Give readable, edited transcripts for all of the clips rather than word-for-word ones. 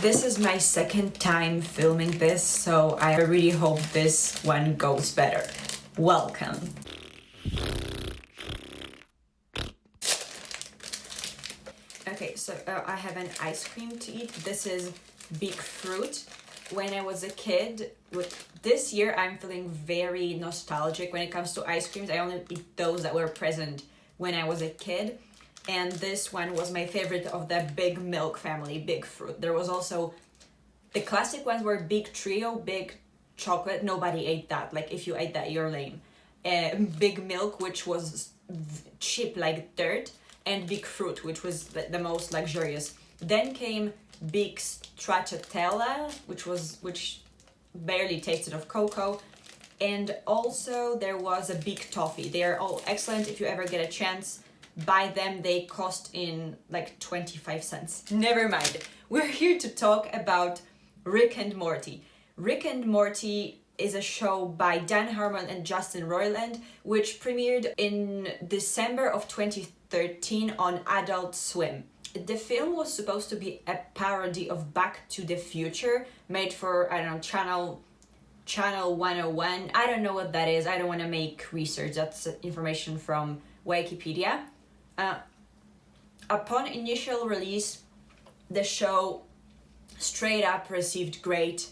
This is my second time filming this, so I really hope this one goes better. Welcome. Okay, so I have an ice cream to eat. This is big fruit. When I was a kid, this year I'm feeling very nostalgic when it comes to ice creams. I only eat those that were present when I was a kid. And this one was my favorite of the Big Milk family, Big Fruit. There was also, the classic ones were Big Trio, Big Chocolate. Nobody ate that. Like, if you ate that, you're lame. Big Milk, which was cheap like dirt. And Big Fruit, which was the most luxurious. Then came Big Stracciatella, which barely tasted of cocoa. And also there was a Big Toffee. They are all excellent. If you ever get a chance, buy them. They cost in like 25 cents. Never mind. We're here to talk about Rick and Morty. Rick and Morty is a show by Dan Harmon and Justin Roiland, which premiered in December of 2013 on Adult Swim. The film was supposed to be a parody of Back to the Future, made for, I don't know, Channel 101. I don't know what that is. I don't want to make research. That's information from Wikipedia. Upon initial release, the show straight up received great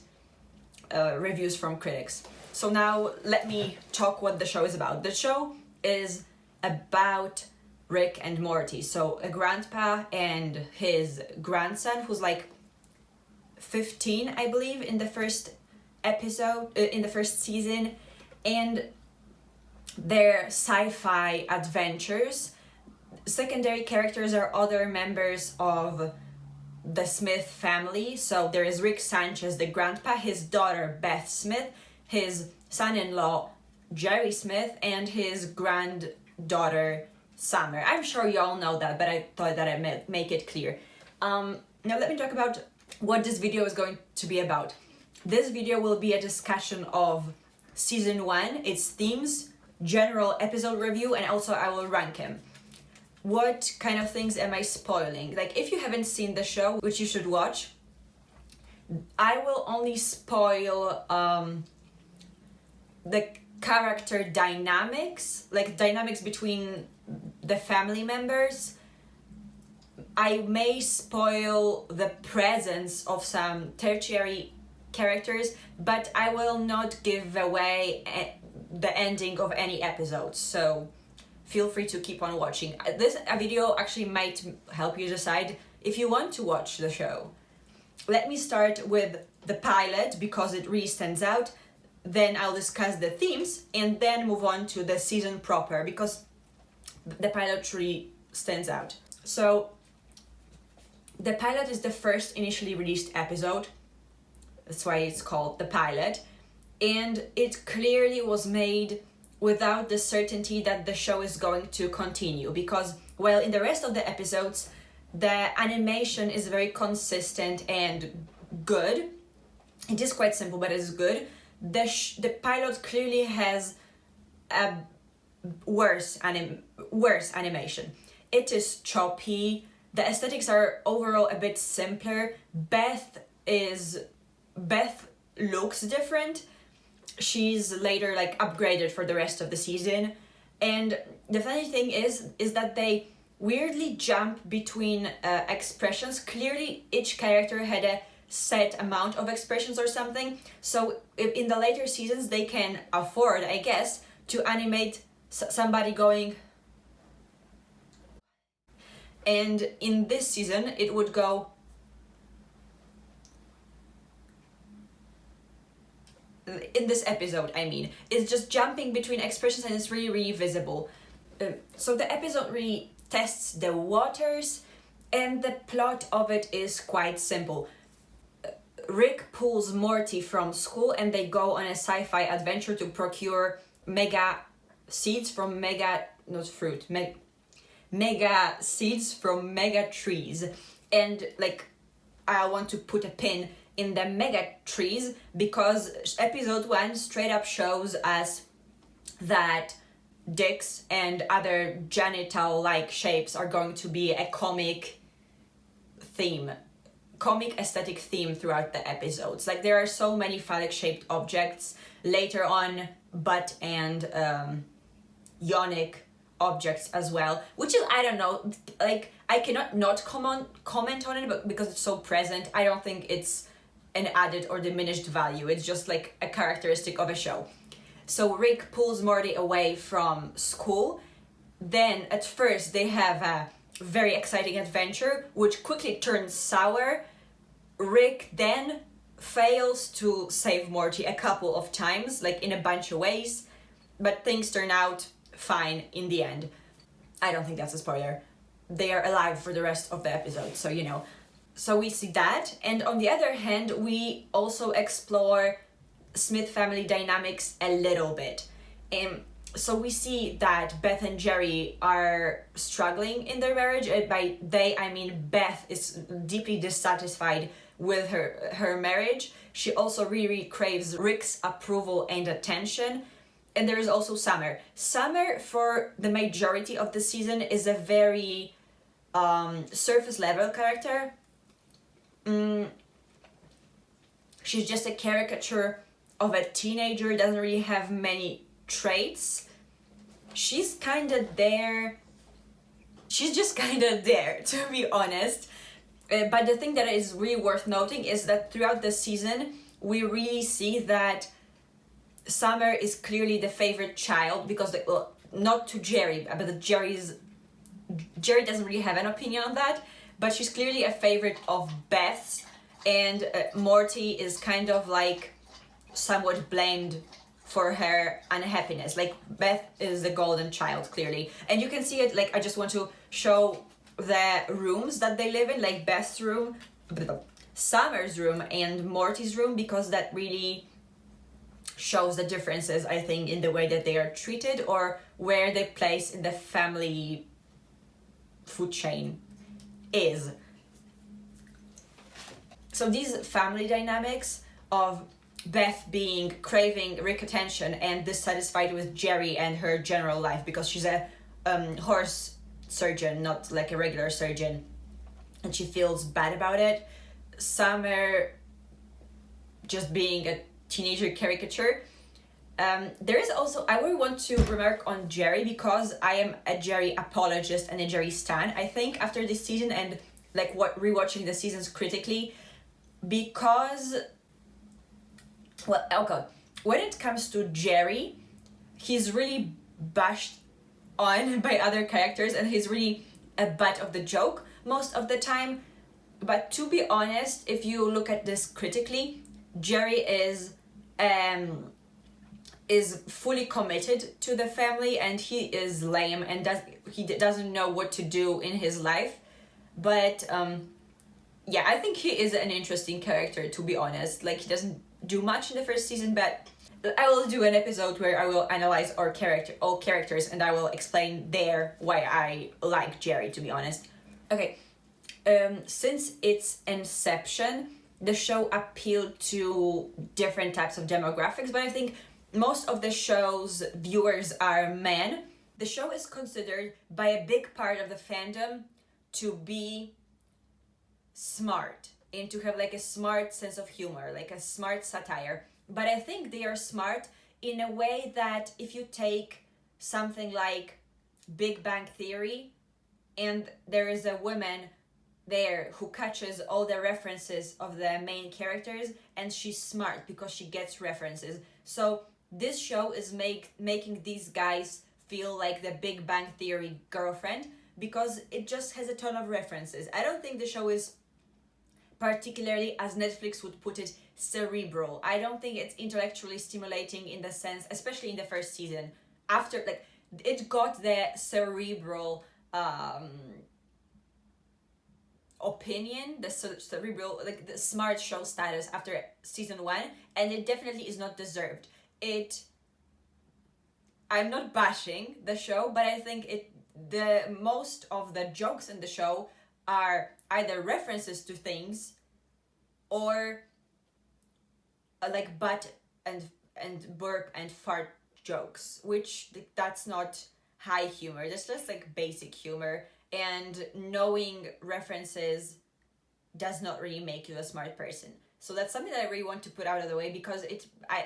reviews from critics. So now let me talk what the show is about. The show is about Rick and Morty. So a grandpa and his grandson, who's like 15, I believe, in the first episode, in the first season, and their sci-fi adventures. Secondary characters are other members of the Smith family. So there is Rick Sanchez, the grandpa, his daughter Beth Smith, his son-in-law Jerry Smith, and his granddaughter Summer. I'm sure you all know that, but I thought that I'd make it clear. Now let me talk about what this video is going to be about. This video will be a discussion of season 1, its themes, general episode review, and also I will rank him. What kind of things am I spoiling? Like, if you haven't seen the show, which you should watch, I will only spoil the character dynamics, like dynamics between the family members. I may spoil the presence of some tertiary characters, but I will not give away the ending of any episode, so feel free to keep on watching. This video actually might help you decide if you want to watch the show. Let me start with the pilot because it really stands out. Then I'll discuss the themes and then move on to the season proper because the pilot really stands out. So the pilot is the first initially released episode. That's why it's called the pilot. And it clearly was made without the certainty that the show is going to continue, because while in the rest of the episodes the animation is very consistent and good, it is quite simple but it's good, the pilot clearly has a worse animation. It is choppy, the aesthetics are overall a bit simpler. Beth looks different. She's later like upgraded for the rest of the season, and the funny thing is that they weirdly jump between expressions. Clearly each character had a set amount of expressions or something, so in the later seasons they can afford, I guess, to animate somebody going, and in this season it would go in this episode, I mean, it's just jumping between expressions and it's really, really visible. So the episode really tests the waters, and the plot of it is quite simple. Rick pulls Morty from school and they go on a sci-fi adventure to procure mega seeds from mega seeds from mega trees. And like, I want to put a pin in the mega trees because episode 1 straight up shows us that dicks and other genital like shapes are going to be a comic theme comic aesthetic theme throughout the episodes. Like there are so many phallic shaped objects. Later on, butt and yonic objects as well, which is, I don't know, like I cannot not comment on it, but because it's so present, I don't think it's an added or diminished value. It's just like a characteristic of a show. So Rick pulls Morty away from school. Then at first they have a very exciting adventure, which quickly turns sour. Rick then fails to save Morty a couple of times, like in a bunch of ways, but things turn out fine in the end. I don't think that's a spoiler. They are alive for the rest of the episode, so you know. So we see that, and on the other hand, we also explore Smith family dynamics a little bit. So we see that Beth and Jerry are struggling in their marriage. And by they, I mean Beth is deeply dissatisfied with her marriage. She also really craves Rick's approval and attention. And there is also Summer. Summer, for the majority of the season, is a very surface level character. She's just a caricature of a teenager, doesn't really have many traits. She's kind of there. She's just kind of there, to be honest. But the thing that is really worth noting is that throughout the season, we really see that Summer is clearly the favorite child, because, well, not to Jerry, but Jerry doesn't really have an opinion on that, but she's clearly a favorite of Beth's, and Morty is kind of like somewhat blamed for her unhappiness. Like Beth is the golden child, clearly, and you can see it. Like I just want to show the rooms that they live in, like Beth's room, Summer's room, and Morty's room, because that really shows the differences, I think, in the way that they are treated or where they place in the family food chain is. So these family dynamics of Beth being craving Rick attention and dissatisfied with Jerry and her general life, because she's a horse surgeon, not like a regular surgeon, and she feels bad about it. Summer just being a teenager caricature. There is also, I would want to remark on Jerry, because I am a Jerry apologist and a Jerry stan, I think, after this season, and like rewatching the seasons critically, because, well, okay, when it comes to Jerry, he's really bashed on by other characters, and he's really a butt of the joke most of the time. But to be honest, if you look at this critically, Jerry is fully committed to the family, and he is lame and doesn't know what to do in his life. But yeah, I think he is an interesting character, to be honest. Like, he doesn't do much in the first season, but I will do an episode where I will analyze all characters, and I will explain there why I like Jerry, to be honest. Okay, since its inception, the show appealed to different types of demographics, but I think most of the show's viewers are men. The show is considered by a big part of the fandom to be smart and to have like a smart sense of humor, like a smart satire. But I think they are smart in a way that if you take something like Big Bang Theory, and there is a woman there who catches all the references of the main characters, and she's smart because she gets references. So this show is making these guys feel like the Big Bang Theory girlfriend, because it just has a ton of references. I don't think the show is particularly, as Netflix would put it, cerebral. I don't think it's intellectually stimulating in the sense, especially in the first season. After, like, it got the cerebral opinion, the cerebral, like the smart show status after season 1, and it definitely is not deserved. I'm not bashing the show, but I think the most of the jokes in the show are either references to things or like butt and burp and fart jokes, which that's not high humor. That's just like basic humor, and knowing references does not really make you a smart person. So that's something that I really want to put out of the way, because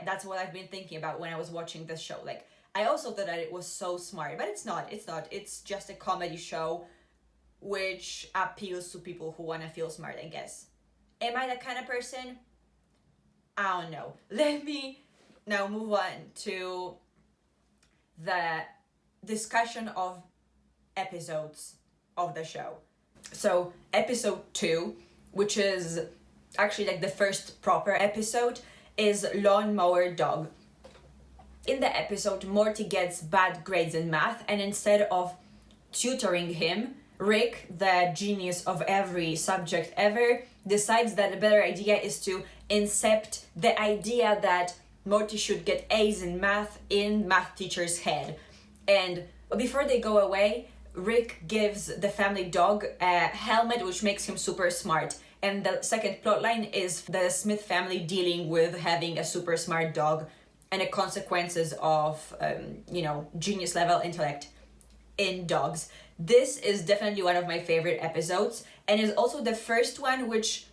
that's what I've been thinking about when I was watching this show. Like, I also thought that it was so smart, but it's not. It's just a comedy show which appeals to people who want to feel smart, I guess. Am I that kind of person? I don't know. Let me now move on to the discussion of episodes of the show. So episode 2, which is actually like the first proper episode, is Lawnmower Dog. In the episode, Morty gets bad grades in math, and instead of tutoring him, Rick, the genius of every subject ever, decides that a better idea is to incept the idea that Morty should get A's in math teacher's head. And before they go away, Rick gives the family dog a helmet which makes him super smart. And the second plotline is the Smith family dealing with having a super smart dog and the consequences of, genius level intellect in dogs. This is definitely one of my favorite episodes, and is also the first one which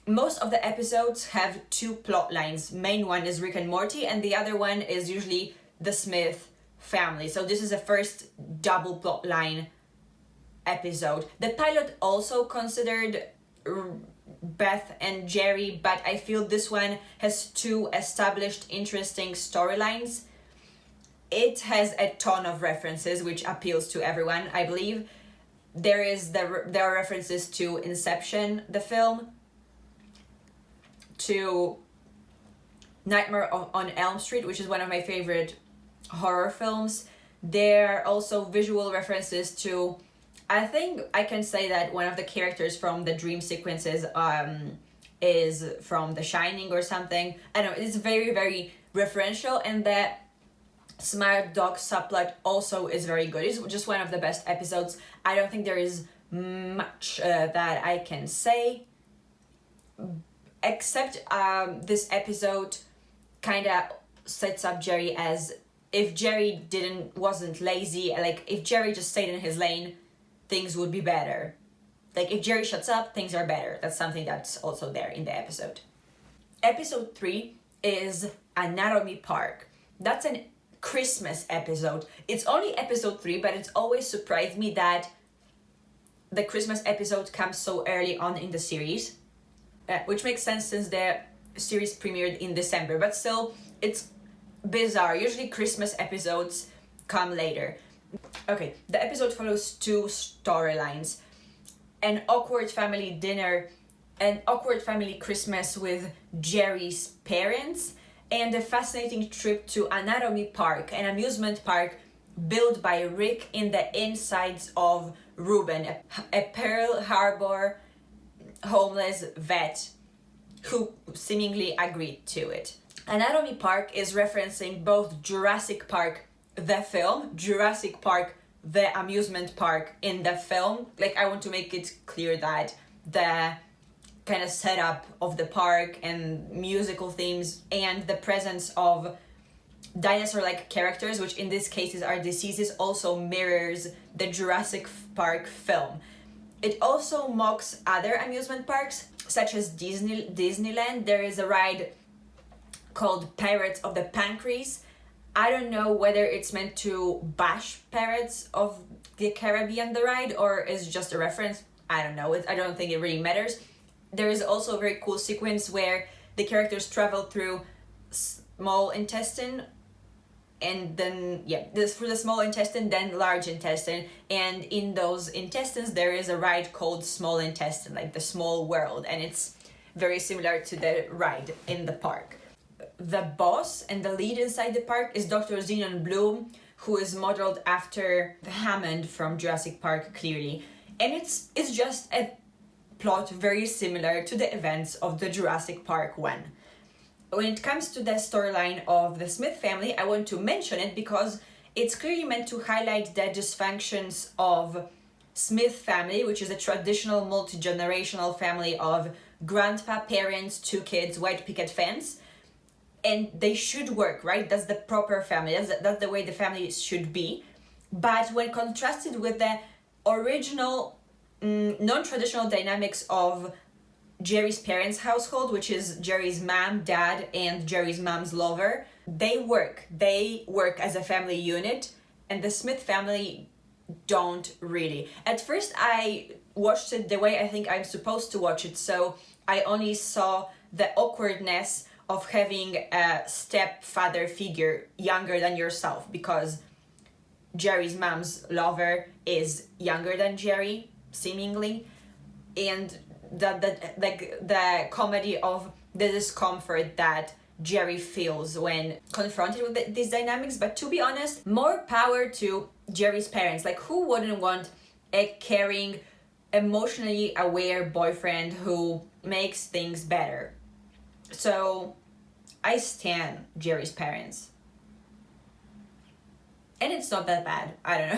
most of the episodes have 2 plot lines. Main one is Rick and Morty, and the other one is usually the Smith family. So this is the first double plot line episode. The pilot also considered Beth and Jerry, but I feel this one has 2 established interesting storylines. It has a ton of references which appeals to everyone, I believe. There are references to Inception, the film, to Nightmare on Elm Street, which is one of my favorite horror films. There are also visual references to, I think I can say that one of the characters from the dream sequences is from The Shining or something. I don't know, it's very, very referential, and the smart dog subplot also is very good. It's just one of the best episodes. I don't think there is much that I can say, except this episode kind of sets up Jerry as, if Jerry wasn't lazy, like if Jerry just stayed in his lane, things would be better. Like if Jerry shuts up, things are better. That's something that's also there in the episode. Episode 3 is Anatomy Park. That's an Christmas episode. It's only episode 3, but it's always surprised me that the Christmas episode comes so early on in the series, which makes sense since the series premiered in December, but still, it's bizarre. Usually Christmas episodes come later. Okay, the episode follows 2 storylines: an awkward family dinner, an awkward family Christmas with Jerry's parents, and a fascinating trip to Anatomy Park, an amusement park built by Rick in the insides of Ruben, a Pearl Harbor homeless vet who seemingly agreed to it. Anatomy Park is referencing both Jurassic Park, the film, Jurassic Park, the amusement park in the film. Like, I want to make it clear that the kind of setup of the park and musical themes and the presence of dinosaur-like characters, which in this case are diseases, also mirrors the Jurassic Park film. It also mocks other amusement parks, such as Disneyland. There is a ride called Pirates of the Pancreas. I don't know whether it's meant to bash Pirates of the Caribbean, the ride, or is just a reference. I don't know. I don't think it really matters. There is also a very cool sequence where the characters travel through small intestine, and then through the small intestine, then large intestine, and in those intestines there is a ride called Small Intestine, like the small world, and it's very similar to the ride in the park. The boss and the lead inside the park is Dr. Xenon Bloom, who is modeled after Hammond from Jurassic Park, clearly, and it's just a plot very similar to the events of the Jurassic Park one. When it comes to the storyline of the Smith family, I want to mention it because it's clearly meant to highlight the dysfunctions of Smith family, which is a traditional multi-generational family of grandpa, parents, 2 kids, white picket fence, and they should work, right? That's the proper family. That's the way the family should be. But when contrasted with the original non-traditional dynamics of Jerry's parents' household, which is Jerry's mom, dad, and Jerry's mom's lover. They work as a family unit, and the Smith family don't really. At first I watched it the way I think I'm supposed to watch it, so I only saw the awkwardness of having a stepfather figure younger than yourself, because Jerry's mom's lover is younger than Jerry, seemingly, and the comedy of the discomfort that Jerry feels when confronted with these dynamics. But to be honest, more power to Jerry's parents. Like, who wouldn't want a caring, emotionally aware boyfriend who makes things better? So I stan Jerry's parents, and it's not that bad. I don't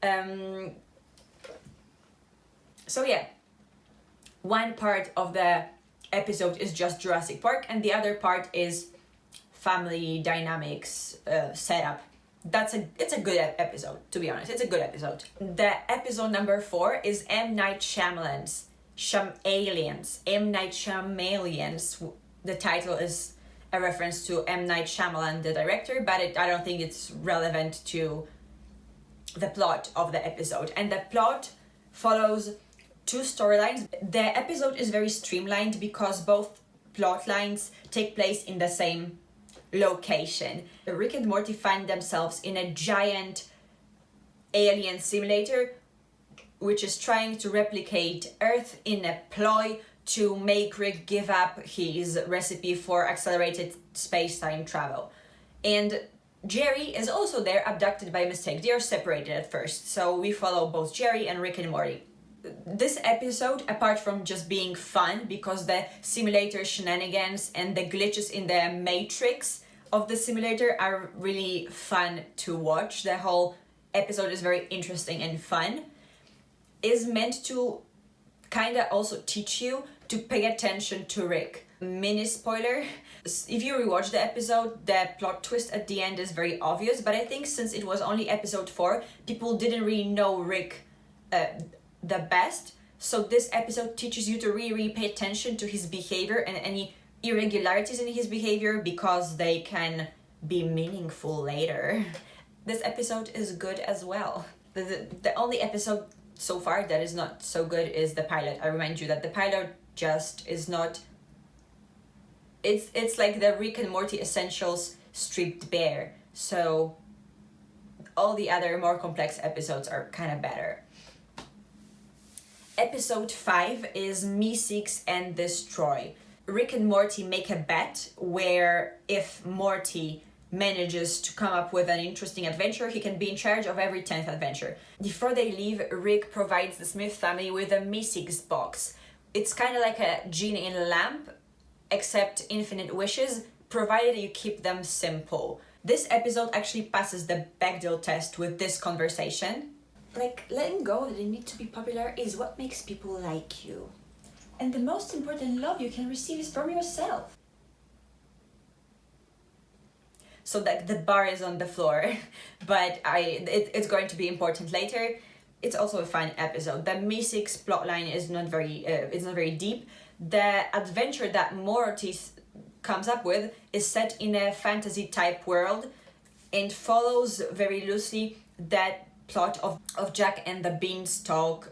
know. So yeah, one part of the episode is just Jurassic Park, and the other part is family dynamics setup. It's a good episode, to be honest. It's a good episode. The episode number 4 is M. Night Shyamalan's Shaym-Aliens. M. Night Shaym-Aliens. The title is a reference to M. Night Shyamalan, the director, but I don't think it's relevant to the plot of the episode. And the plot follows 2 storylines. The episode is very streamlined because both plot lines take place in the same location. Rick and Morty find themselves in a giant alien simulator which is trying to replicate Earth in a ploy to make Rick give up his recipe for accelerated space-time travel. And Jerry is also there, abducted by mistake. They are separated at first, so we follow both Jerry and Rick and Morty. This episode, apart from just being fun, because the simulator shenanigans and the glitches in the matrix of the simulator are really fun to watch. The whole episode is very interesting and fun. Is meant to kind of also teach you to pay attention to Rick. Mini spoiler, if you rewatch the episode, the plot twist at the end is very obvious, but I think since it was only episode 4, people didn't really know Rick the best, so this episode teaches you to really pay attention to his behavior and any irregularities in his behavior, because they can be meaningful later. This episode is good as well. The only episode so far that is not so good is the pilot. I remind you that the pilot just is not... It's like the Rick and Morty Essentials stripped bare, so all the other more complex episodes are kind of better. Episode 5 is Meeseeks and Destroy. Rick and Morty make a bet where if Morty manages to come up with an interesting adventure, he can be in charge of every 10th adventure. Before they leave, Rick provides the Smith family with a Meeseeks box. It's kind of like a genie in a lamp, except infinite wishes, provided you keep them simple. This episode actually passes the Bechdel test with this conversation. Like, letting go that you need to be popular is what makes people like you. And the most important love you can receive is from yourself. So that the bar is on the floor, but it's going to be important later. It's also a fun episode. The Meeseeks plotline is not very deep. The adventure that Morty comes up with is set in a fantasy type world and follows very loosely that plot of Jack and the Beanstalk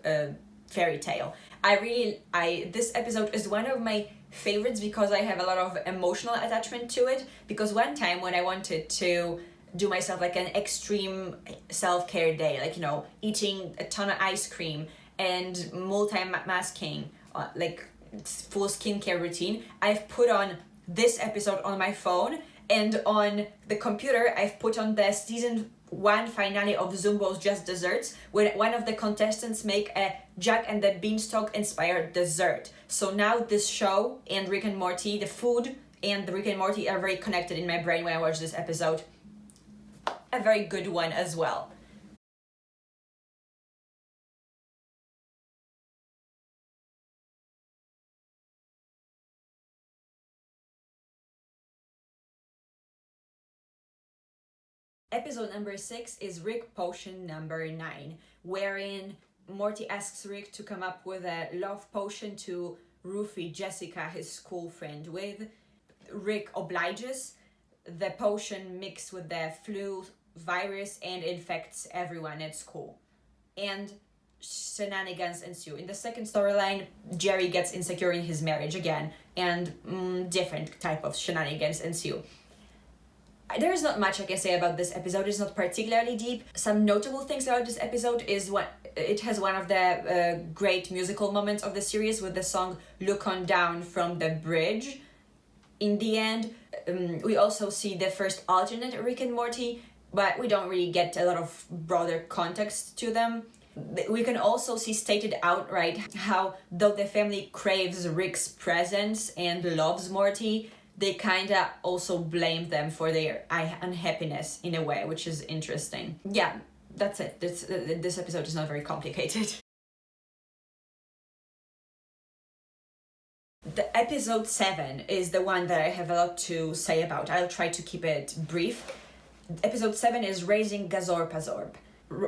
fairy tale. This episode is one of my favorites because I have a lot of emotional attachment to it, because one time when I wanted to do myself like an extreme self-care day, like, you know, eating a ton of ice cream and multi-masking, like full skincare routine, I've put on this episode on my phone, and on the computer I've put on the season 1 finale of Zumbo's Just Desserts, where one of the contestants make a Jack and the Beanstalk inspired dessert. So now this show and Rick and Morty, the food and the Rick and Morty are very connected in my brain when I watch this episode. A very good one as well. Episode number 6 is Rick Potion number 9, wherein Morty asks Rick to come up with a love potion to Rufy Jessica, his school friend, with. Rick obliges. The potion mixes with the flu virus and infects everyone at school. And shenanigans ensue. In the second storyline, Jerry gets insecure in his marriage again, and different type of shenanigans ensue. There is not much I can say about this episode. It's not particularly deep. Some notable things about this episode is it has one of the great musical moments of the series with the song "Look On Down" from the bridge. In the end, we also see the first alternate Rick and Morty, but we don't really get a lot of broader context to them. We can also see stated outright how, though the family craves Rick's presence and loves Morty, they kinda also blame them for their unhappiness in a way, which is interesting. Yeah, that's it. This episode is not very complicated. The episode 7 is the one that I have a lot to say about. I'll try to keep it brief. Episode 7 is Raising Gazorpazorp.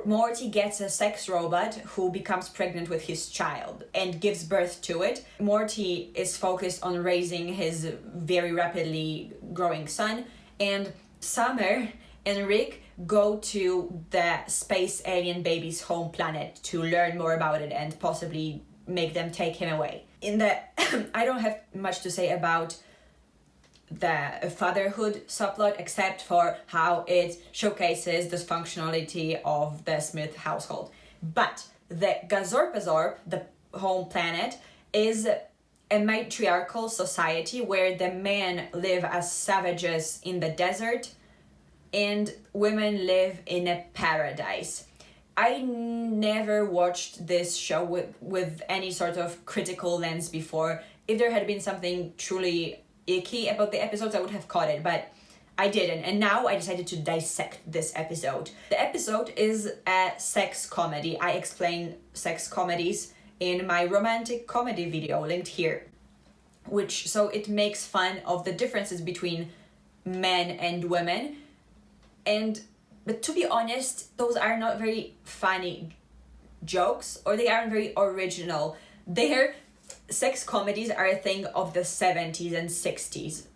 Morty gets a sex robot who becomes pregnant with his child and gives birth to it. Morty is focused on raising his very rapidly growing son, and Summer and Rick go to the space alien baby's home planet to learn more about it and possibly make them take him away. I don't have much to say about the fatherhood subplot except for how it showcases the functionality of the Smith household. But the Gazorpazorp, the home planet, is a matriarchal society where the men live as savages in the desert and women live in a paradise. I never watched this show with any sort of critical lens before. If there had been something truly icky about the episodes, I would have caught it, but I didn't, and now I decided to dissect this episode. The episode is a sex comedy. I explain sex comedies in my romantic comedy video linked here, so it makes fun of the differences between men and women, but to be honest, those are not very funny jokes, or they aren't very original. They're sex comedies are a thing of the 70s and 60s.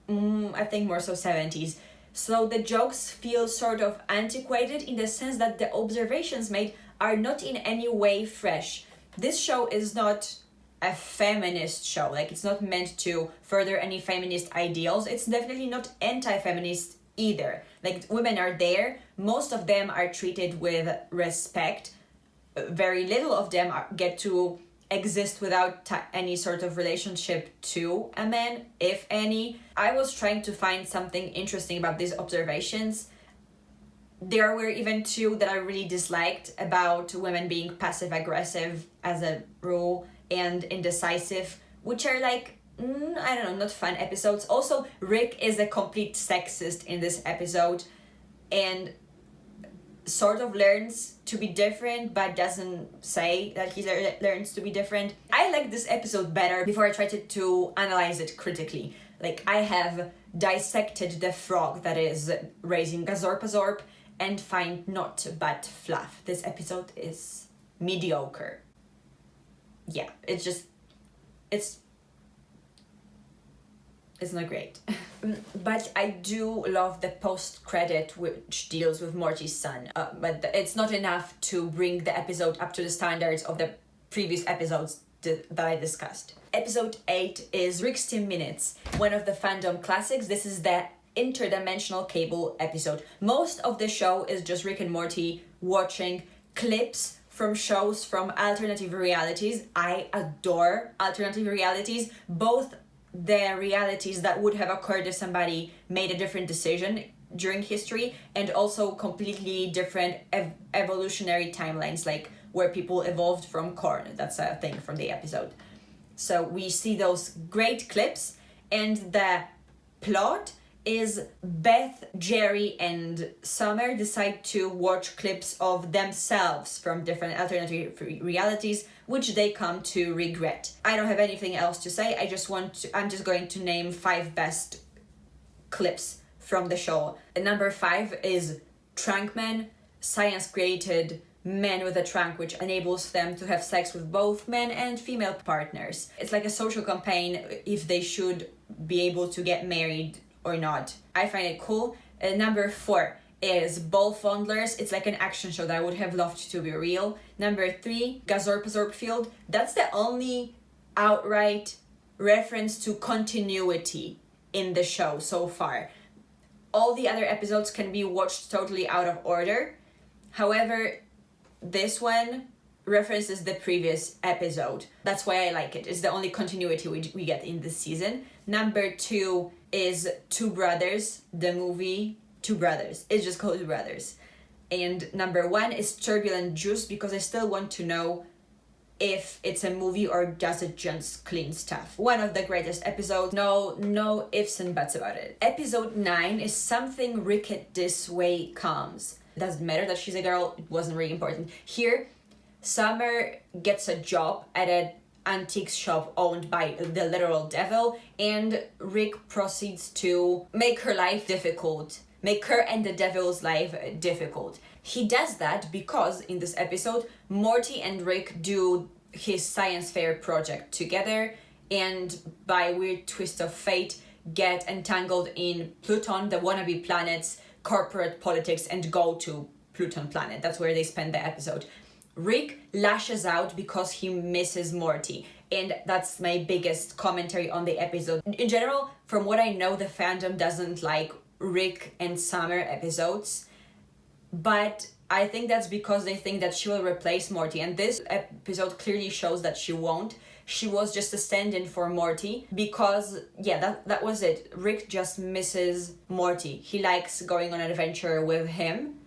I think more so 70s. So the jokes feel sort of antiquated in the sense that the observations made are not in any way fresh. This show is not a feminist show. Like, it's not meant to further any feminist ideals. It's definitely not anti-feminist either. Like, women are there. Most of them are treated with respect. Very little of them get to exist without any sort of relationship to a man, if any. I was trying to find something interesting about these observations. There were even two that I really disliked about women being passive-aggressive as a rule and indecisive, which are like, I don't know, not fun episodes. Also, Rick is a complete sexist in this episode and sort of learns to be different but doesn't say that he learns to be different. I like this episode better before I tried to analyze it critically. Like, I have dissected the frog that is raising Gazorpazorp and find naught but fluff. This episode is mediocre. Yeah, it's not great. But I do love the post-credit which deals with Morty's son. But it's not enough to bring the episode up to the standards of the previous episodes that I discussed. Episode 8 is Ricksy Minutes, one of the fandom classics. This is the Interdimensional cable episode. Most of the show is just Rick and Morty watching clips from shows from alternative realities. I adore alternative realities, both the realities that would have occurred if somebody made a different decision during history, and also completely different evolutionary timelines, like where people evolved from corn. That's a thing from the episode. So we see those great clips, and the plot is Beth, Jerry, and Summer decide to watch clips of themselves from different alternative realities, which they come to regret. I don't have anything else to say. I'm just going to name 5 best clips from the show. And number 5 is Trunkman, science created men with a trunk, which enables them to have sex with both men and female partners. It's like a social campaign if they should be able to get married or not. I find it cool. Number 4 is Ball Fondlers. It's like an action show that I would have loved to be real. Number 3, Gazorpazorp Field. That's the only outright reference to continuity in the show so far. All the other episodes can be watched totally out of order. However, this one references the previous episode. That's why I like it. It's the only continuity we get in this season. Number 2 is Two Brothers, the movie Two Brothers. It's just called Two Brothers. And number 1 is Turbulent Juice, because I still want to know if it's a movie or does it just clean stuff. One of the greatest episodes. No ifs and buts about it. Episode 9 is Something Rick This Way Comes. It doesn't matter that she's a girl. It wasn't really important. Here, Summer gets a job at an antique shop owned by the literal devil, and Rick proceeds to make her life difficult. Make her and the devil's life difficult. He does that because in this episode, Morty and Rick do his science fair project together, and by a weird twist of fate, get entangled in Pluton, the wannabe planet's corporate politics, and go to Pluton planet. That's where they spend the episode. Rick lashes out because he misses Morty, and that's my biggest commentary on the episode. In general, from what I know, the fandom doesn't like Rick and Summer episodes, but I think that's because they think that she will replace Morty, and this episode clearly shows that she won't. She was just a stand-in for Morty because, yeah, that was it. Rick just misses Morty. He likes going on an adventure with him,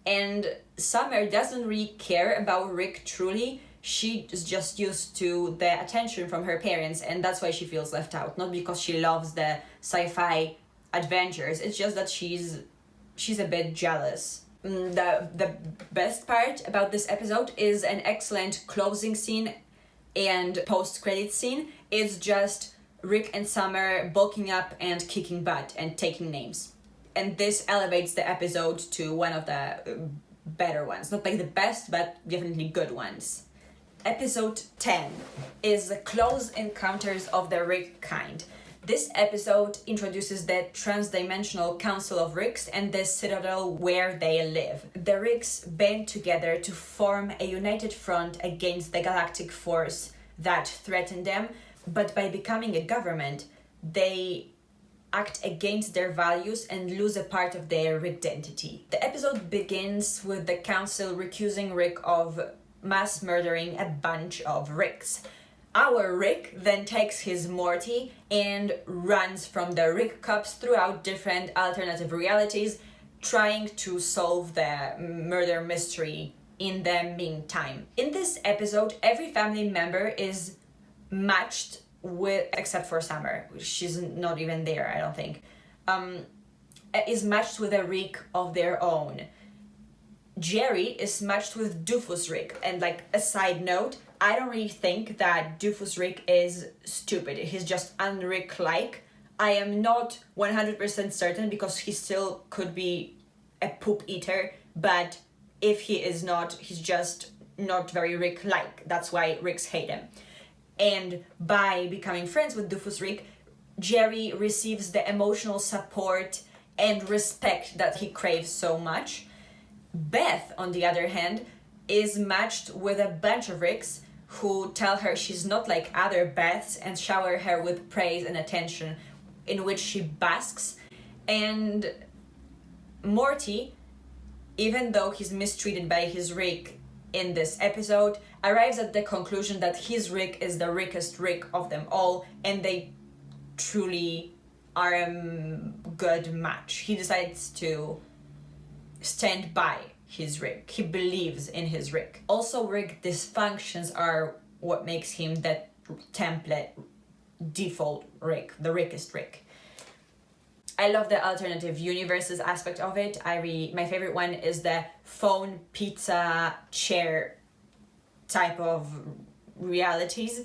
and Summer doesn't really care about Rick truly. She is just used to the attention from her parents, and that's why she feels left out. Not because she loves the sci-fi adventures, it's just that she's a bit jealous. The best part about this episode is an excellent closing scene and post-credit scene. It's just Rick and Summer bulking up and kicking butt and taking names. And this elevates the episode to one of the better ones. Not like the best, but definitely good ones. Episode 10 is the Close Encounters of the Rick Kind. This episode introduces the Transdimensional Council of Ricks and the citadel where they live. The Ricks band together to form a united front against the galactic force that threatened them, but by becoming a government, they act against their values and lose a part of their identity. The episode begins with the council accusing Rick of mass murdering a bunch of Ricks. Our Rick then takes his Morty and runs from the Rick Cups throughout different alternative realities, trying to solve the murder mystery in the meantime. In this episode, every family member is matched with, except for Summer, she's not even there, I don't think, is matched with a Rick of their own. Jerry is matched with Doofus Rick, and like a side note, I don't really think that Doofus Rick is stupid. He's just un-Rick-like. I am not 100% certain because he still could be a poop eater, but if he is not, he's just not very Rick-like. That's why Ricks hate him. And by becoming friends with Doofus Rick, Jerry receives the emotional support and respect that he craves so much. Beth, on the other hand, is matched with a bunch of Ricks who tell her she's not like other Beths and shower her with praise and attention, in which she basks. And Morty, even though he's mistreated by his Rick in this episode, arrives at the conclusion that his Rick is the Rickest Rick of them all, and they truly are a good match. He decides to stand by his Rick. He believes in his Rick. Also, Rick dysfunctions are what makes him the template default Rick, the Rickest Rick. I love the alternative universes aspect of it. My favorite one is the phone, pizza, chair type of realities.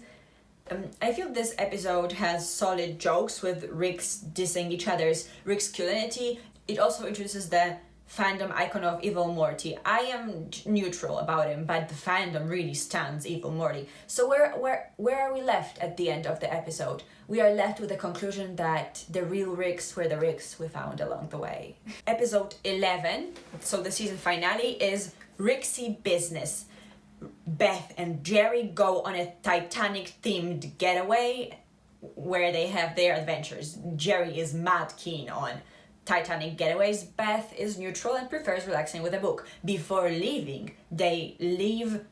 I feel this episode has solid jokes with Ricks dissing each other's Rick's masculinity. It also introduces the fandom icon of Evil Morty. I am neutral about him, but the fandom really stands Evil Morty. So where are we left at the end of the episode? We are left with the conclusion that the real Ricks were the Ricks we found along the way. Episode 11, so the season finale, is Ricksy Business. Beth and Jerry go on a Titanic-themed getaway where they have their adventures. Jerry is mad keen on Titanic getaways. Beth is neutral and prefers relaxing with a book. Before leaving, they leave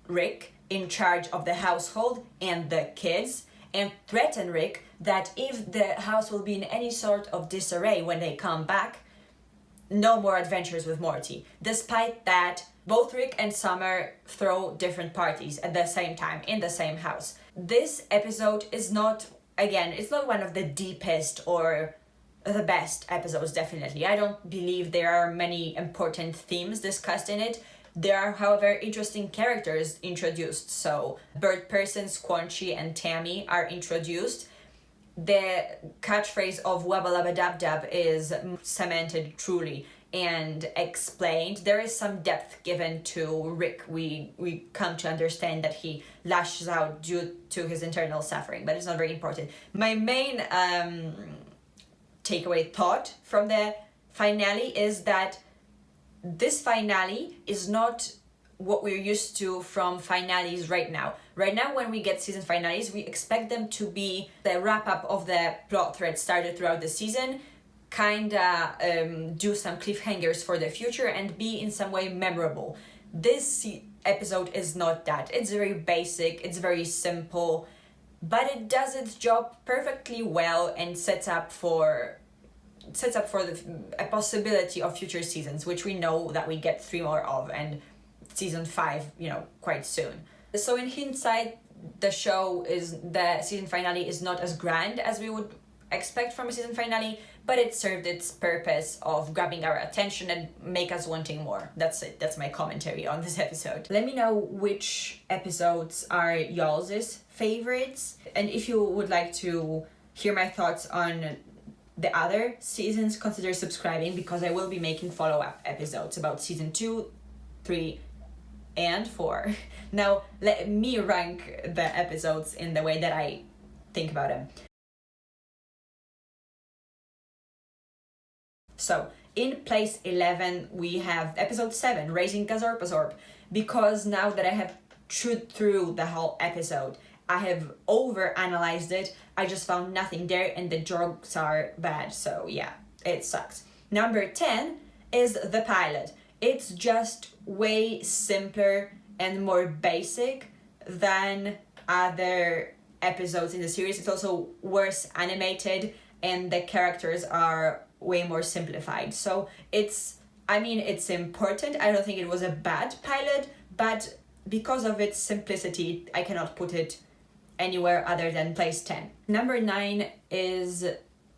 Rick in charge of the household and the kids and threaten Rick that if the house will be in any sort of disarray when they come back, no more adventures with Morty. Despite that, both Rick and Summer throw different parties at the same time in the same house. This episode is not, again, it's not one of the deepest or the best episodes, definitely. I don't believe there are many important themes discussed in it. There are, however, interesting characters introduced. So Bird Person, Squanchy, and Tammy are introduced. The catchphrase of Wabba Labba Dab Dab is cemented truly and explained. There is some depth given to Rick. We come to understand that he lashes out due to his internal suffering, but it's not very important. My main takeaway thought from the finale is that this finale is not what we're used to from finales right now. Right now, when we get season finales, we expect them to be the wrap-up of the plot thread started throughout the season, do some cliffhangers for the future, and be in some way memorable. This episode is not that. It's very basic, it's very simple, but it does its job perfectly well and sets up for a possibility of future seasons, which we know that we get 3 more of, and season 5, quite soon. So in hindsight, the season finale is not as grand as we would expect from a season finale, but it served its purpose of grabbing our attention and make us wanting more. That's it. That's my commentary on this episode. Let me know which episodes are y'all's favorites, and if you would like to hear my thoughts on the other seasons, consider subscribing, because I will be making follow-up episodes about season 2, 3, and 4. Now, let me rank the episodes in the way that I think about them. So, in place 11, we have episode 7, Raising Gazorpazorp, because now that I have chewed through the whole episode, I have over-analyzed it, I just found nothing there, and the jokes are bad, so yeah, it sucks. Number 10 is the pilot. It's just way simpler and more basic than other episodes in the series. It's also worse animated, and the characters are way more simplified. So it's important. I don't think it was a bad pilot, but because of its simplicity, I cannot put it anywhere other than place 10. Number 9 is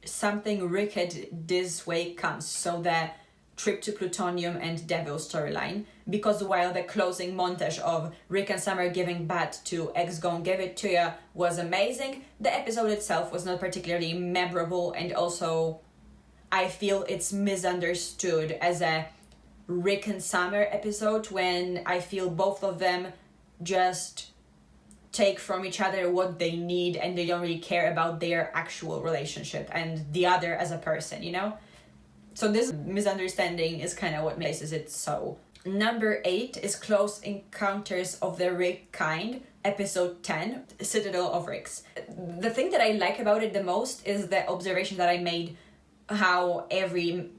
Something Wicked This Way Comes. So the Trip to Plutonium and Devil storyline, because while the closing montage of Rick and Summer giving birth to X Gon Give It To Ya was amazing, the episode itself was not particularly memorable, and also I feel it's misunderstood as a Rick and Summer episode, when I feel both of them just take from each other what they need and they don't really care about their actual relationship and the other as a person, So this misunderstanding is kind of what makes it so. Number 8 is Close Encounters of the Rick Kind, episode 10, Citadel of Ricks. The thing that I like about it the most is the observation that I made, how every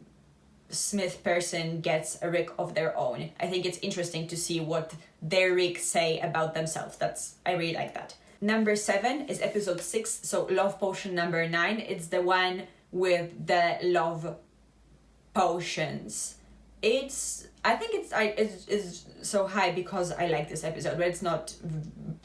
Smith person gets a Rick of their own. I think it's interesting to see what their Ricks say about themselves. I really like that. Number 7 is episode 6, so Love Potion number 9. It's the one with the love potions. I think it's so high because I like this episode, but it's not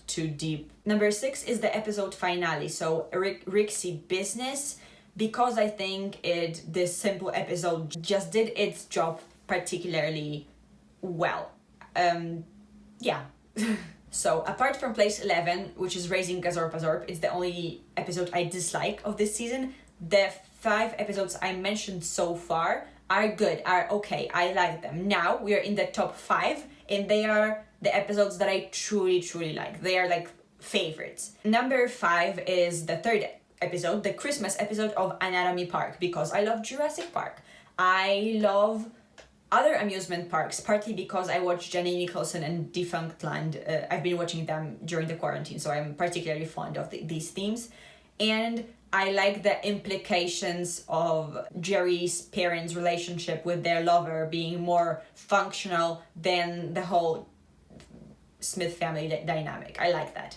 too deep. Number 6 is the episode finale, so Ricksy Business, because I think this simple episode just did its job particularly well. So apart from place 11, which is Raising Gazorpazorp, it's the only episode I dislike of this season. The 5 episodes I mentioned so far are good, are okay. I like them. Now we are in the top 5, and they are the episodes that I truly, truly like. They are like favorites. Number 5 is the third episode, the Christmas episode of Anatomy Park, because I love Jurassic Park. I love other amusement parks, partly because I watched Jenny Nicholson and Defunctland. I've been watching them during the quarantine, so I'm particularly fond of these themes. And I like the implications of Jerry's parents' relationship with their lover being more functional than the whole Smith family dynamic. I like that.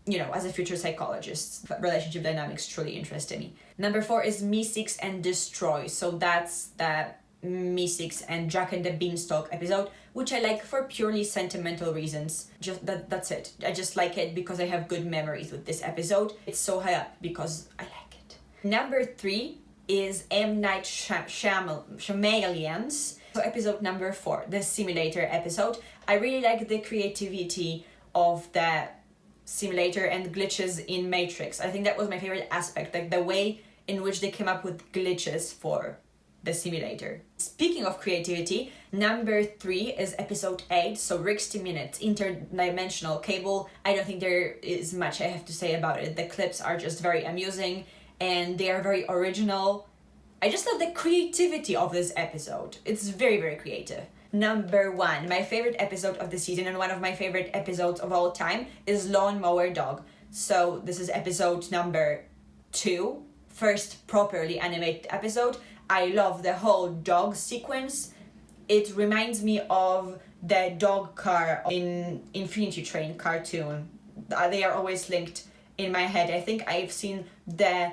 You know, as a future psychologist, relationship dynamics truly interest me. Number 4 is Meeseeks and Destroy. So that's the Meeseeks and Jack and the Beanstalk episode, which I like for purely sentimental reasons. That's it. I just like it because I have good memories with this episode. It's so high up because I like it. Number 3 is M. Night Shaym-Aliens. So episode number 4, the simulator episode. I really like the creativity of the simulator and glitches in Matrix. I think that was my favorite aspect, like the way in which they came up with glitches for the simulator. Speaking of creativity, number 3 is episode 8, so Ricksy Minutes, Interdimensional Cable. I don't think there is much I have to say about it. The clips are just very amusing and they are very original. I just love the creativity of this episode. It's very, very creative. Number 1, my favorite episode of the season and one of my favorite episodes of all time is Lawnmower Dog. So this is episode number 2, first properly animated episode. I love the whole dog sequence. It reminds me of the dog car in Infinity Train cartoon. They are always linked in my head. I think I've seen the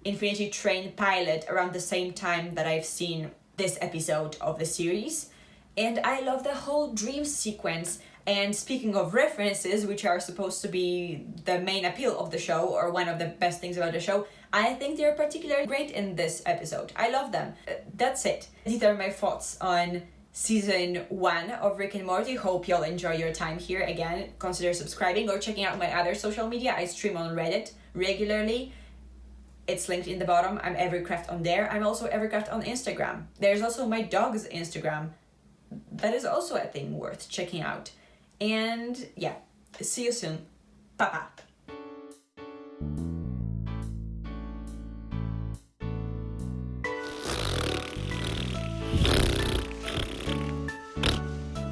Infinity Train pilot around the same time that I've seen this episode of the series. And I love the whole dream sequence. And speaking of references, which are supposed to be the main appeal of the show, or one of the best things about the show, I think they're particularly great in this episode. I love them. That's it. These are my thoughts on season 1 of Rick and Morty. Hope y'all enjoy your time here. Again, consider subscribing or checking out my other social media. I stream on Reddit regularly. It's linked in the bottom. I'm Everycraft on there. I'm also Everycraft on Instagram. There's also my dog's Instagram. That is also a thing worth checking out. And yeah, see you soon. Bye-bye.